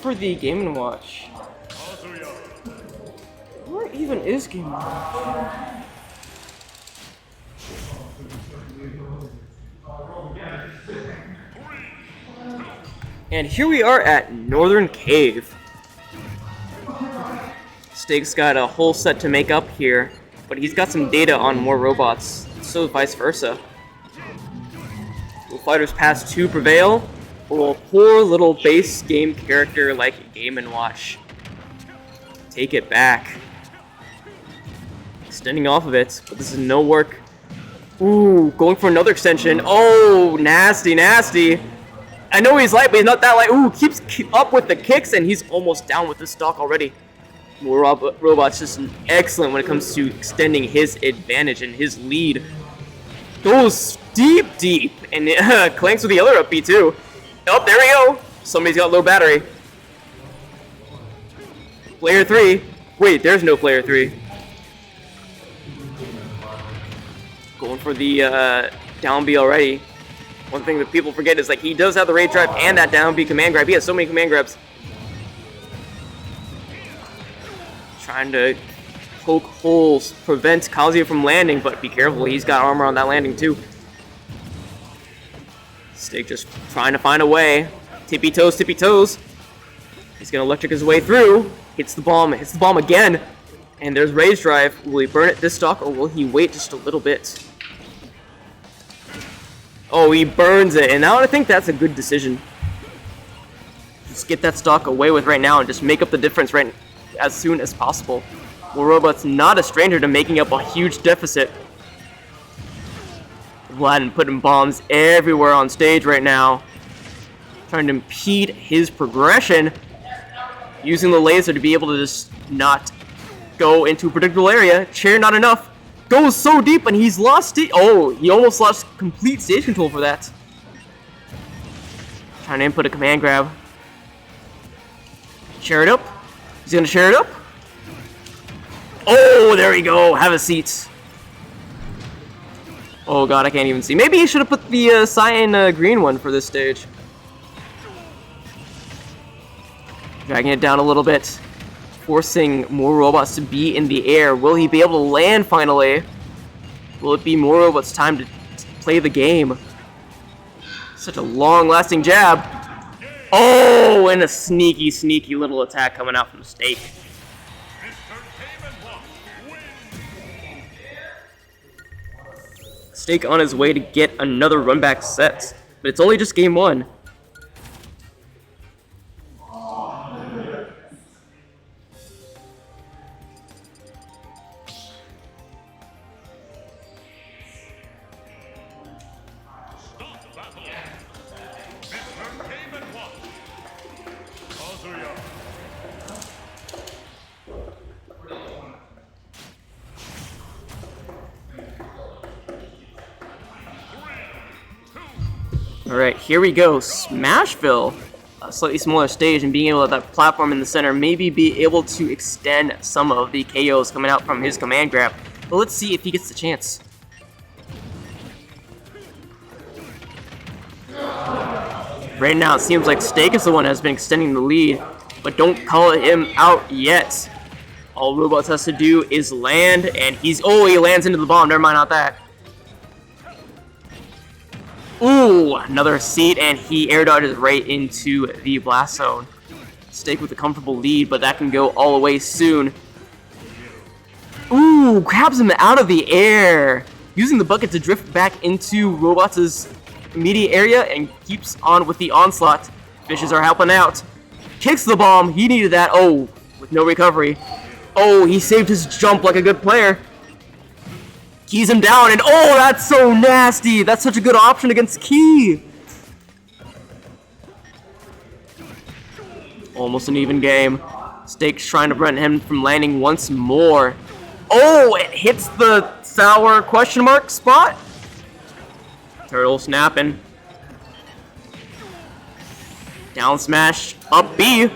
For the Game & Watch. Where even is Game & Watch? And here we are at Northern Cave. Steak's got a whole set to make up here, but he's got some data on MoarRobots, so vice versa. Will Fighters Pass 2 prevail, or will a poor little base game character like Game & Watch take it back? Extending off of it, but this is no work. Ooh, going for another extension. Oh, nasty, nasty. I know he's light, but he's not that light. Ooh, keeps up with the kicks, and he's almost down with the stock already. MoarRobots just excellent when it comes to extending his advantage and his lead. Goes deep, and clanks with the other up B too. Oh, there we go. Somebody's got low battery. Player 3. Wait, there's no player 3. Going for the down B already. One thing that people forget is like he does have the rage drive and that down B command grab. He has so many command grabs. Trying to poke holes, prevent Kazuya from landing, but be careful, he's got armor on that landing too. Steak just trying to find a way. Tippy toes, tippy toes. He's gonna electric his way through. Hits the bomb again. And there's rage drive. Will he burn it this stock or will he wait just a little bit? Oh, he burns it, and now I think that's a good decision. Just get that stock away with right now and just make up the difference right as soon as possible. MoarRobots not a stranger to making up a huge deficit. Vlad putting bombs everywhere on stage right now. Trying to impede his progression. Using the laser to be able to just not go into a predictable area. Chair not enough. Goes so deep and he's lost it. Oh, he almost lost complete stage control for that. Trying to input a command grab. Share it up. He's gonna share it up. Oh, there we go. Have a seat. Oh god, I can't even see. Maybe he should have put the cyan green one for this stage. Dragging it down a little bit. Forcing MoarRobots to be in the air. Will he be able to land finally? Will it be MoarRobots' time to play the game? Such a long-lasting jab. Oh, and a sneaky, sneaky little attack coming out from Steak. Steak on his way to get another run-back set, but it's only just game 1. Alright, here we go. Smashville. A slightly smaller stage, and being able to have that platform in the center, maybe be able to extend some of the KOs coming out from his command grab. But let's see if he gets the chance. Right now, it seems like Steak is the one that has been extending the lead, but don't call him out yet. All Robots has to do is land, and he lands into the bomb. Never mind, not that. Ooh, another seat, and he air dodges right into the blast zone. Steak with a comfortable lead, but that can go all the way soon. Ooh, grabs him out of the air. Using the bucket to drift back into Robots' immediate area and keeps on with the onslaught. Fishes are helping out. Kicks the bomb. He needed that. Oh, with no recovery. Oh, he saved his jump like a good player. Keys him down, and oh, that's so nasty. That's such a good option against Key. Almost an even game. Steak's trying to prevent him from landing once more. Oh, it hits the sour question mark spot. Turtle snapping. Down smash, up B.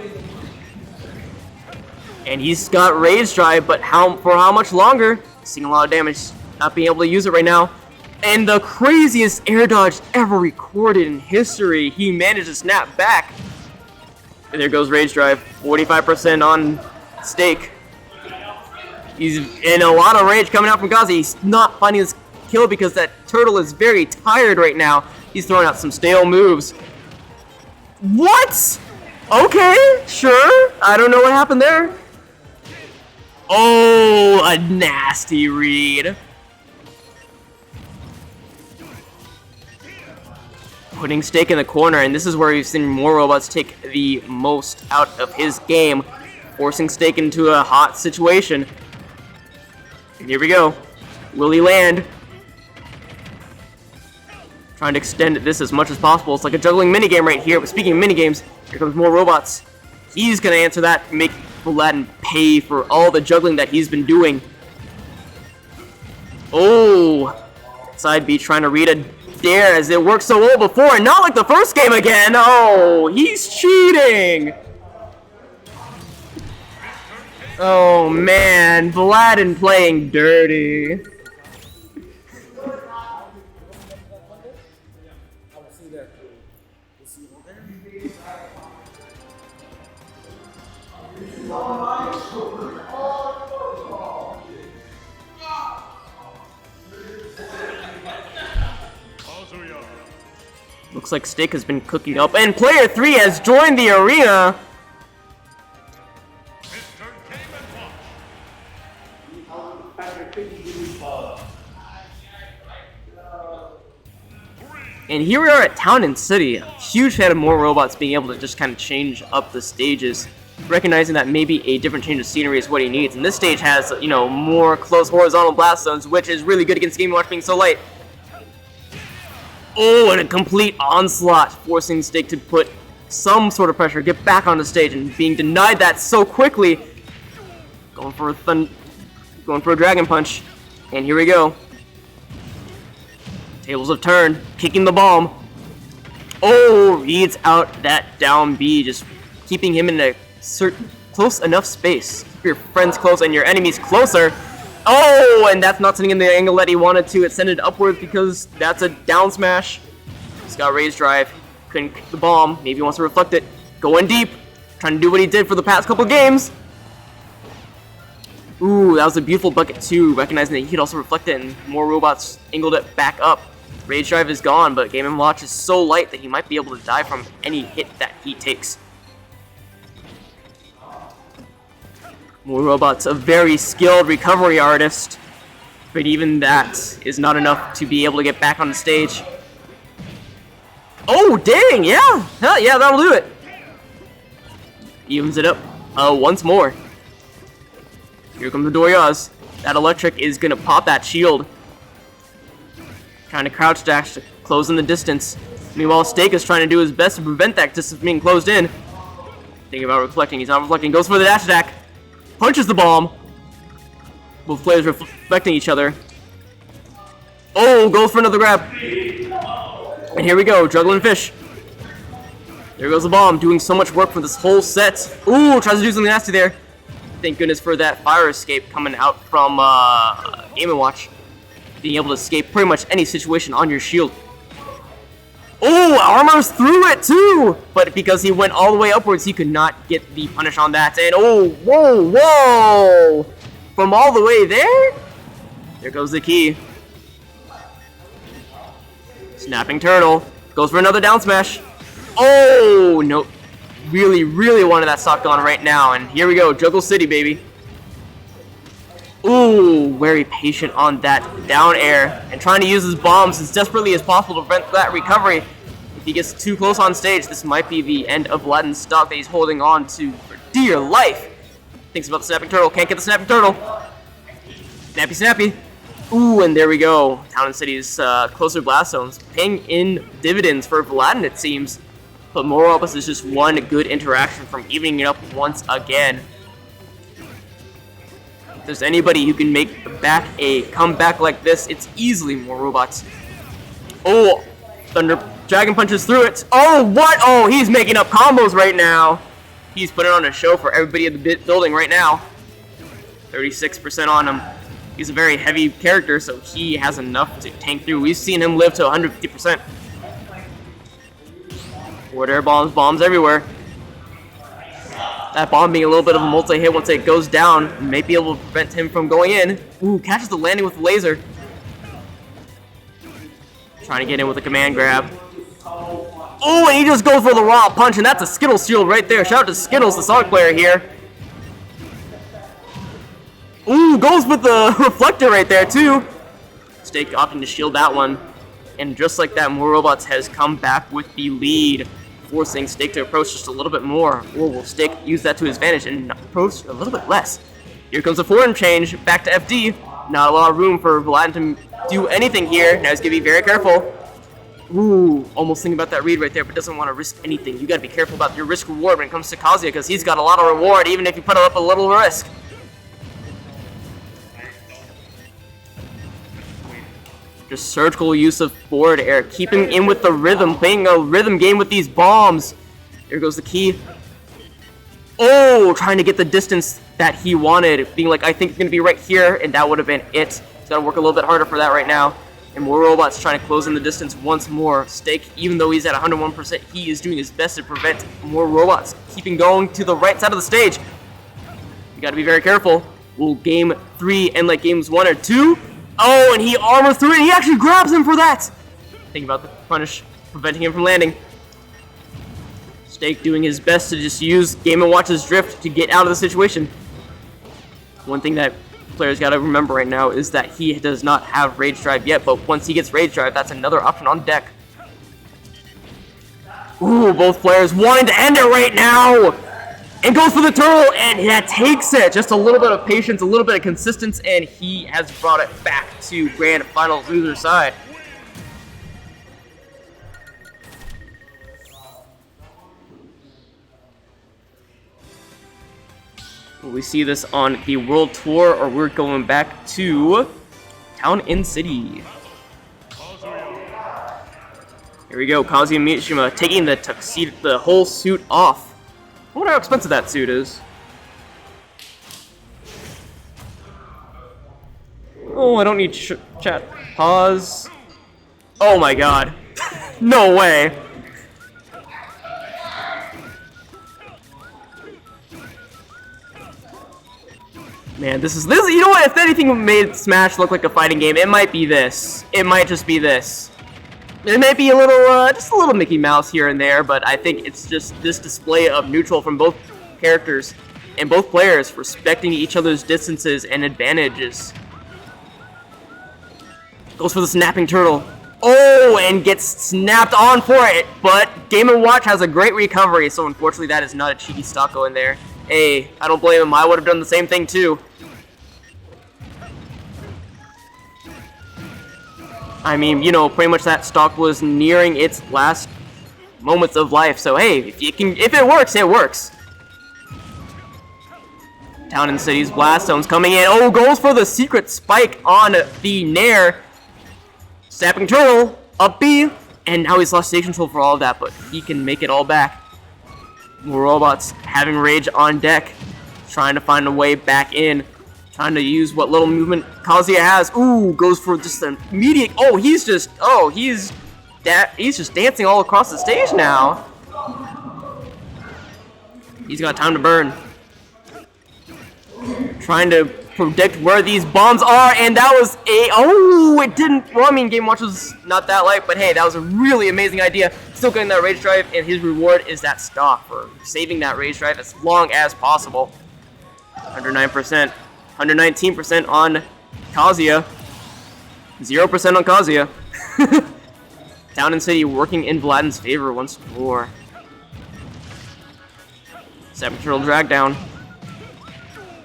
And he's got rage drive, but for how much longer? Seeing a lot of damage. Not being able to use it right now. And the craziest air dodge ever recorded in history. He managed to snap back. And there goes Rage Drive. 45% on Stake. He's in a lot of rage coming out from Gazi. He's not finding his kill because that turtle is very tired right now. He's throwing out some stale moves. What? Okay, sure. I don't know what happened there. Oh, a nasty read. Putting Stake in the corner, and this is where we've seen MoarRobots take the most out of his game, forcing Stake into a hot situation. And here we go. Will he land? Trying to extend this as much as possible. It's like a juggling minigame right here. But speaking of minigames, here comes MoarRobots. He's going to answer that, make Aladdin pay for all the juggling that he's been doing. Oh! Side B trying to read a dare as it worked so well before, and not like the first game again. Oh, he's cheating! Oh man, Aladdin playing dirty. Looks like Stake has been cooking up, and player 3 has joined the arena. And here we are at Town and City. Huge fan of MoarRobots being able to just kind of change up the stages, recognizing that maybe a different change of scenery is what he needs. And this stage has, you know, more close horizontal blast zones, which is really good against Game & Watch being so light. Oh, and a complete onslaught, forcing Stake to put some sort of pressure, get back on the stage, and being denied that so quickly. Going for a Dragon Punch, and here we go. Tables have turned, kicking the bomb. Oh, reads out that down B, just keeping him in a close enough space. Keep your friends close and your enemies closer. Oh, and that's not sitting in the angle that he wanted to. It sent it upwards because that's a down smash. He's got Rage Drive. Couldn't kick the bomb. Maybe he wants to reflect it. Going deep. Trying to do what he did for the past couple games. Ooh, that was a beautiful bucket too, recognizing that he could also reflect it, and MoarRobots angled it back up. Rage Drive is gone, but Game & Watch is so light that he might be able to die from any hit that he takes. MoarRobots, a very skilled recovery artist, but even that is not enough to be able to get back on the stage. Oh, dang, yeah! Yeah, that'll do it. Evens it up once more. Here comes the Doryaz. That electric is going to pop that shield. Trying to crouch dash to close in the distance. Meanwhile, Stake is trying to do his best to prevent that distance from being closed in. Thinking about reflecting. He's not reflecting. Goes for the dash attack. Punches the bomb. Both players reflecting each other. Oh, goes for another grab. And here we go. Juggling fish. There goes the bomb. Doing so much work for this whole set. Ooh, tries to do something nasty there. Thank goodness for that fire escape coming out from Game & Watch. Being able to escape pretty much any situation on your shield. Oh, armors through it too! But because he went all the way upwards, he could not get the punish on that. And oh, whoa, whoa! From all the way there? There goes the key. Snapping turtle. Goes for another down smash. Oh, no. Really, really wanted that stock on right now. And here we go. Juggle City, baby. Ooh, very patient on that down air. And trying to use his bombs as desperately as possible to prevent that recovery. If he gets too close on stage, this might be the end of Aladdin's stock that he's holding on to for dear life. Thinks about the snapping turtle. Can't get the snapping turtle. Snappy, snappy. Ooh, and there we go. Town and City's closer blast zones. Paying in dividends for Aladdin, it seems. But MoarRobots is just one good interaction from evening it up once again. If there's anybody who can make back a comeback like this, it's easily MoarRobots. Oh, Thunder Dragon punches through it. Oh, what? Oh, he's making up combos right now. He's putting on a show for everybody in the building right now. 36% on him. He's a very heavy character, so he has enough to tank through. We've seen him live to 150%. Forward air bombs, bombs everywhere. That bomb being a little bit of a multi-hit once it goes down may be able to prevent him from going in. Ooh, catches the landing with the laser. Trying to get in with a command grab. Oh, and he just goes for the raw punch, and that's a Skittles shield right there. Shout out to Skittles, the Sonic player here. Ooh, goes with the reflector right there, too. Steak opting to shield that one. And just like that, MoarRobots has come back with the lead, forcing Steak to approach just a little bit more. Or will Steak use that to his advantage and approach a little bit less? Here comes a form change, back to FD. Not a lot of room for Vlad to do anything here. Now he's going to be very careful. Ooh, almost thinking about that read right there, but doesn't want to risk anything. You got to be careful about your risk reward when it comes to Kazuya, because he's got a lot of reward, even if you put up a little risk. Just surgical use of forward air, keeping in with the rhythm, playing a rhythm game with these bombs. Here goes the key. Oh, trying to get the distance that he wanted, being like, I think it's going to be right here, and that would have been it. He's got to work a little bit harder for that right now. And MoarRobots trying to close in the distance once more. Steak, even though he's at 101%, he is doing his best to prevent MoarRobots keeping going to the right side of the stage. You got to be very careful. Will game 3 end like games 1 or 2? Oh, and he armor through it. He actually grabs him for that. Think about the punish, preventing him from landing. Steak doing his best to just use Game & Watch's drift to get out of the situation. One thing that players got to remember right now is that he does not have Rage Drive yet, but once he gets Rage Drive, that's another option on deck. Ooh, both players wanting to end it right now! And goes for the turtle, and that takes it! Just a little bit of patience, a little bit of consistency, and he has brought it back to grand finals loser side. Will we see this on the World Tour, or we're going back to Town and City? Here we go, Kazuya Mishima taking the tuxedo, the whole suit off. I wonder how expensive that suit is. Oh, I don't need chat. Pause. Oh my god. No way. Man, this is, you know what, if anything made Smash look like a fighting game, it might be this. It might just be this. It may be a little, just a little Mickey Mouse here and there, but I think it's just this display of neutral from both characters and both players respecting each other's distances and advantages. Goes for the snapping turtle. Oh, and gets snapped on for it, but Game & Watch has a great recovery, so unfortunately that is not a cheeky Stocko in there. Hey, I don't blame him, I would have done the same thing too. I mean, you know, pretty much that stock was nearing its last moments of life. So hey, if it works, it works. Town and City's Blast Zone's coming in. Oh, goes for the secret spike on the Nair. Snapping turtle, up B, and now he's lost stage control for all of that, but he can make it all back. MoarRobots having rage on deck, trying to find a way back in. Trying to use what little movement Kazuya has. Ooh, goes for just an immediate. Oh, he's just dancing all across the stage now. He's got time to burn. Trying to predict where these bombs are, and that was it didn't. Well, I mean, Game Watch was not that light, but hey, that was a really amazing idea. Still getting that rage drive, and his reward is that stock for saving that rage drive as long as possible. 109%. 119% on Kazuya, 0% on Kazuya. Town and City working in Vladin's favor once more. Separate turtle drag down.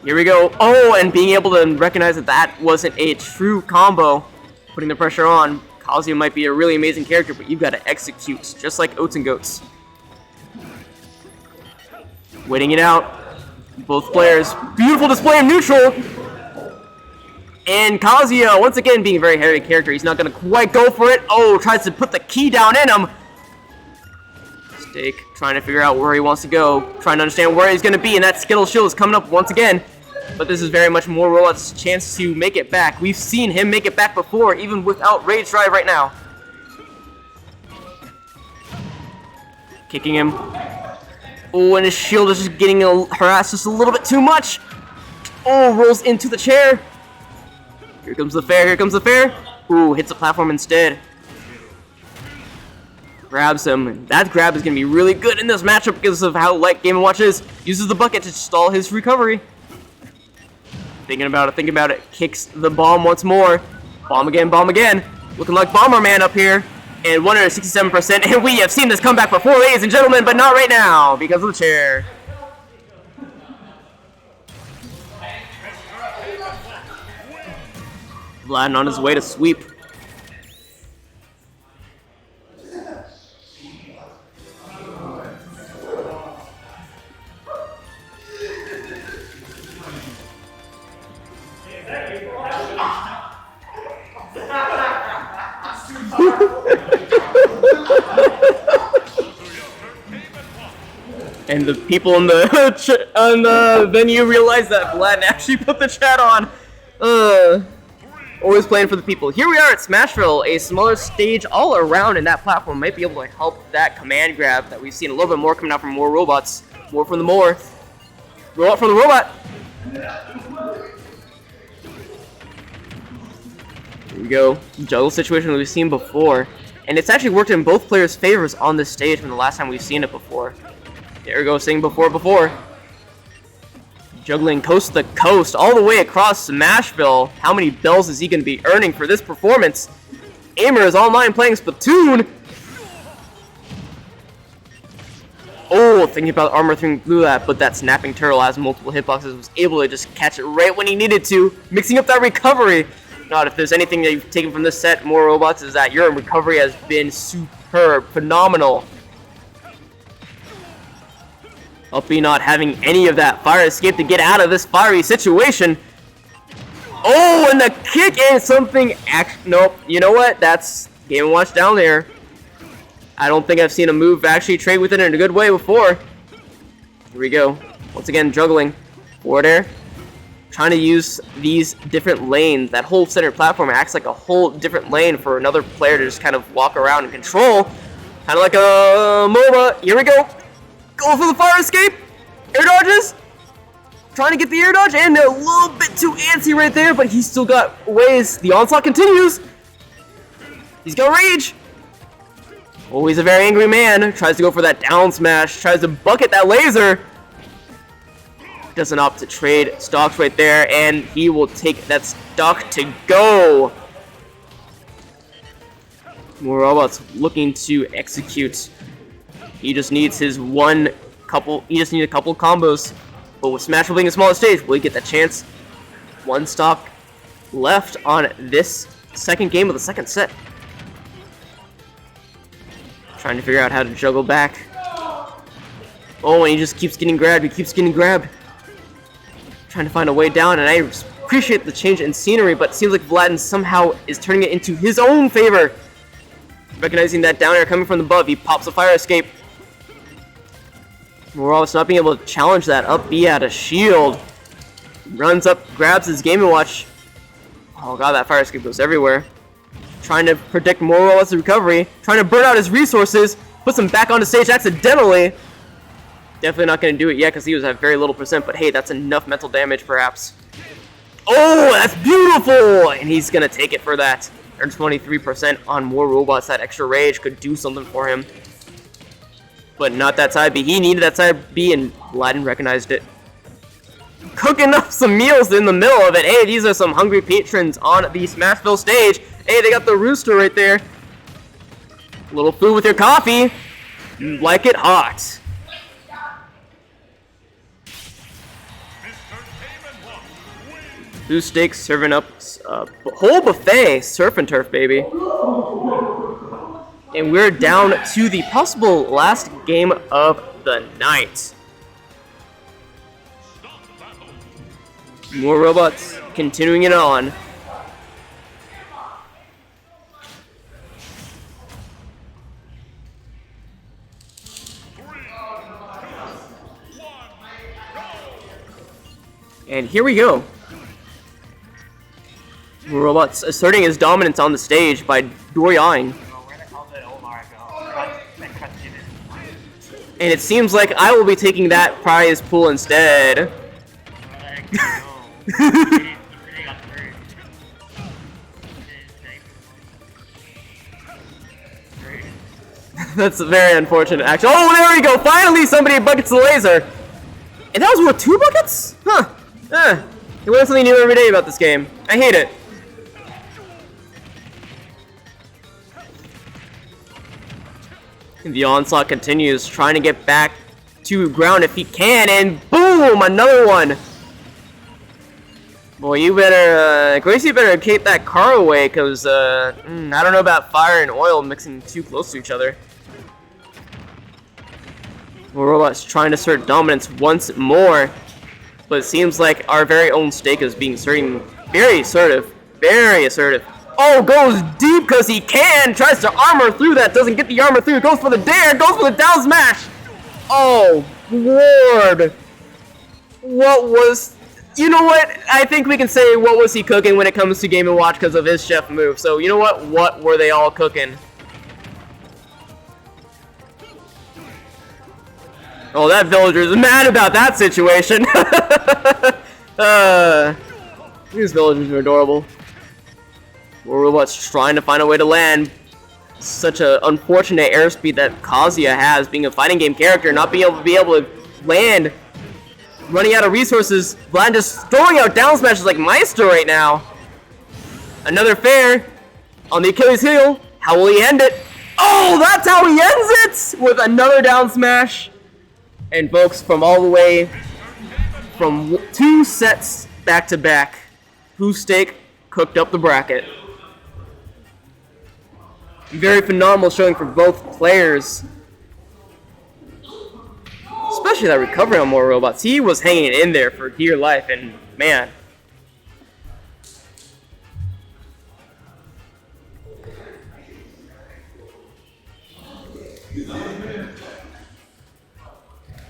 Here we go. Oh, and being able to recognize that that wasn't a true combo, putting the pressure on. Kazuya might be a really amazing character, but you've got to execute, just like Oats and Goats. Waiting it out. Both players, beautiful display of neutral. And Kazuya, once again, being a very hairy character, he's not going to quite go for it. Oh, tries to put the key down in him. Steak trying to figure out where he wants to go, trying to understand where he's going to be, and that Skittle shield is coming up once again. But this is very much MoarRobots' chance to make it back. We've seen him make it back before, even without Rage Drive right now. Kicking him. Oh, and his shield is just getting harassed just a little bit too much. Oh, rolls into the chair. Here comes the fair, here comes the fair. Ooh, hits the platform instead. Grabs him. That grab is going to be really good in this matchup because of how light Game & Watch is. Uses the bucket to stall his recovery. Thinking about it. Kicks the bomb once more. Bomb again. Looking like Bomberman up here. And 167%. And we have seen this comeback before, ladies and gentlemen, but not right now because of the chair. Vlad on his way to sweep. And the people in the venue realize that Vlad actually put the chat on. Always playing for the people. Here we are at Smashville, a smaller stage all around, and that platform might be able to help that command grab that we've seen a little bit more coming out from MoarRobots. More from the Moar. Robot from the robot. Here we go. Juggle situation that we've seen before. And it's actually worked in both players' favors on this stage from the last time we've seen it before. There we go, saying before. Juggling coast to coast all the way across Smashville. How many bells is he going to be earning for this performance? Aimer is online playing Splatoon. Oh, thinking about armor through that, but that snapping turtle has multiple hitboxes, was able to just catch it right when he needed to, mixing up that recovery. God, if there's anything that you've taken from this set, MoarRobots, is that your recovery has been superb, phenomenal. Uppy not having any of that fire escape to get out of this fiery situation. Oh, and the kick is something. Nope. You know what? That's Game & Watch down there. I don't think I've seen a move actually trade with it in a good way before. Here we go. Once again, juggling. Forward air. Trying to use these different lanes. That whole center platform acts like a whole different lane for another player to just kind of walk around and control. Kind of like a MOBA. Here we go. Going for the fire escape. Air dodges. Trying to get the air dodge. And a little bit too antsy right there. But he's still got ways. The onslaught continues. He's got rage. Oh, he's a very angry man. Tries to go for that down smash. Tries to bucket that laser. Doesn't opt to trade stocks right there. And he will take that stock to go. MoarRobots looking to execute. He just needs a couple combos. But with Smashville being a smaller stage, will he get that chance? One stock left on this second game of the second set. Trying to figure out how to juggle back. Oh, and he just keeps getting grabbed. Trying to find a way down, and I appreciate the change in scenery, but it seems like Vlad somehow is turning it into his own favor. Recognizing that down air coming from above, he pops a fire escape. MoarRobots not being able to challenge that. Up B out of shield. Runs up, grabs his Game & Watch. Oh god, that fire escape goes everywhere. Trying to predict MoarRobots' recovery. Trying to burn out his resources. Puts him back on the stage accidentally. Definitely not going to do it yet because he was at very little percent. But hey, that's enough mental damage perhaps. Oh, that's beautiful! And he's going to take it for that. Earns 23% on MoarRobots. That extra rage could do something for him. But not that side B. He needed that side B, and Aladdin recognized it. Cooking up some meals in the middle of it. Hey, these are some hungry patrons on the Smashville stage. Hey, they got the rooster right there. A little food with your coffee. You like it hot. Two steaks serving up whole buffet. Surf and turf, baby. And we're down to the possible last game of the night. MoarRobots continuing it on. And here we go. MoarRobots asserting his dominance on the stage by Dorian. And it seems like I will be taking that prize pool instead. That's very unfortunate, actually. Oh, there we go! Finally, somebody buckets the laser! And that was worth 2 buckets? Huh. You learn something new every day about this game. I hate it. And the onslaught continues, trying to get back to ground if he can, and boom! Another one! Boy, you better, Gracie better keep that car away, because, I don't know about fire and oil mixing too close to each other. MoarRobots trying to assert dominance once more, but it seems like our very own stake is being very assertive. Very assertive. Oh, goes deep because he can! Tries to armor through that, doesn't get the armor through, goes for the dare, goes for the down smash! Oh, Lord! What was... You know what? I think we can say what was he cooking when it comes to Game & Watch because of his chef move. So, you know what? What were they all cooking? Oh, that villager is mad about that situation. These villagers are adorable. MoarRobots trying to find a way to land. Such an unfortunate airspeed that Kazuya has, being a fighting game character, not being able to land. Running out of resources. Vlad just throwing out down smashes like Meister right now. Another fair on the Achilles heel. How will he end it? Oh, that's how he ends it! With another down smash. And folks, from all the way from 2 sets back to back, Who's Steak cooked up the bracket. Very phenomenal showing for both players. Especially that recovery on MoarRobots. He was hanging in there for dear life, and man.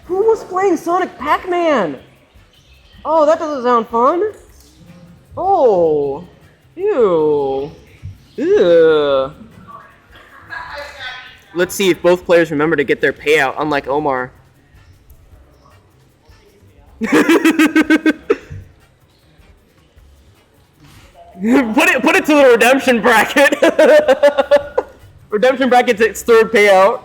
Who was playing Sonic Pac-Man? Oh, that doesn't sound fun. Oh. Ew. Ew. Let's see if both players remember to get their payout, unlike Omar. put it to the redemption bracket. Redemption bracket's its 3rd payout.